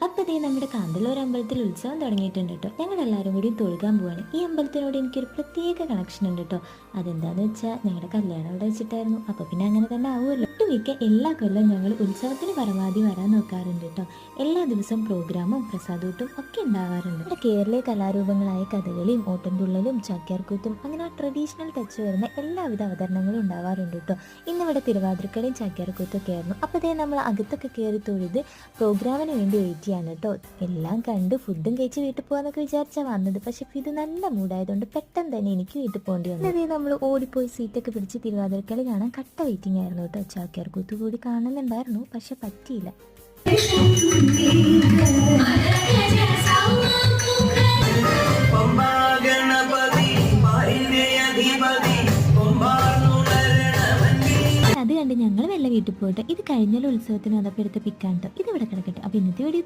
അപ്പോൾ ദേ നമ്മുടെ കാന്തല്ലൂർ അമ്പലത്തിൽ ഉത്സവം തുടങ്ങിയിട്ടുണ്ട് കേട്ടോ. ഞങ്ങളെല്ലാവരും കൂടി തൊഴുകാൻ പോവാണ്. ഈ അമ്പലത്തിനോട് എനിക്കൊരു പ്രത്യേക കണക്ഷൻ ഉണ്ട് കേട്ടോ. അതെന്താണെന്ന് വെച്ചാൽ ഞങ്ങളുടെ കല്യാണം അവിടെ വെച്ചിട്ടായിരുന്നു. അപ്പോൾ പിന്നെ അങ്ങനെ തന്നെ ആവുമല്ലോ. ഒട്ടുമിക്ക എല്ലാ കൊല്ലം ഞങ്ങൾ ഉത്സവത്തിന് പരമാവധി വരാൻ നോക്കാറുണ്ട് കേട്ടോ. എല്ലാ ദിവസവും പ്രോഗ്രാമും പ്രസാദൂട്ടും ഒക്കെ ഉണ്ടാവാറുണ്ട്. ഇവിടെ കേരളീയ കലാരൂപങ്ങളായ കഥകളിയും ഓട്ടൻതുള്ളലും ചാക്യാർകൂത്തും അങ്ങനെ ട്രഡീഷണൽ ടച്ച് വരുന്ന എല്ലാവിധ അവതരണങ്ങളും ഉണ്ടാവാറുണ്ട് കേട്ടോ. ഇന്നിവിടെ തിരുവാതിരക്കളിയും ചാക്യാർകൂത്തും ഒക്കെ ആയിരുന്നു. അപ്പോൾ ദേ നമ്മൾ അകത്തൊക്കെ കയറി തൊഴുത് പ്രോഗ്രാമിന് വേണ്ടി വെയിറ്റ് ചെയ്യാണ് കേട്ടോ. എല്ലാം കണ്ട് ഫുഡും കഴിച്ച് വീട്ടിൽ പോകാന്നൊക്കെ വിചാരിച്ചാൽ വന്നത്. പക്ഷെ ഇത് നല്ല മൂഡായതുകൊണ്ട് പെട്ടെന്ന് തന്നെ എനിക്ക് വീട്ടിൽ പോകേണ്ടി വന്നു. അതേ നമ്മൾ ഓടിപ്പോയി സീറ്റൊക്കെ പിടിച്ച് തിരുവാതിരക്കളി കാണാൻ കട്ട വെയിറ്റിംഗ് ആയിരുന്നു കേട്ടോ. ചാക്യാർകൂത്ത് കൂടി കാണുന്നുണ്ടായിരുന്നു, പക്ഷെ പറ്റിയില്ല. അത് കണ്ട് ഞങ്ങൾ വെള്ള വീട്ടിൽ പോയിട്ട് ഇത് കഴിഞ്ഞാൽ ഉത്സവത്തിന് അതപ്പെടുത്ത പിക്കാണ്ടോ. ഇത് ഇവിടെ കിടക്കട്ടെ. അപ്പോൾ ഇന്നത്തെ വീഡിയോ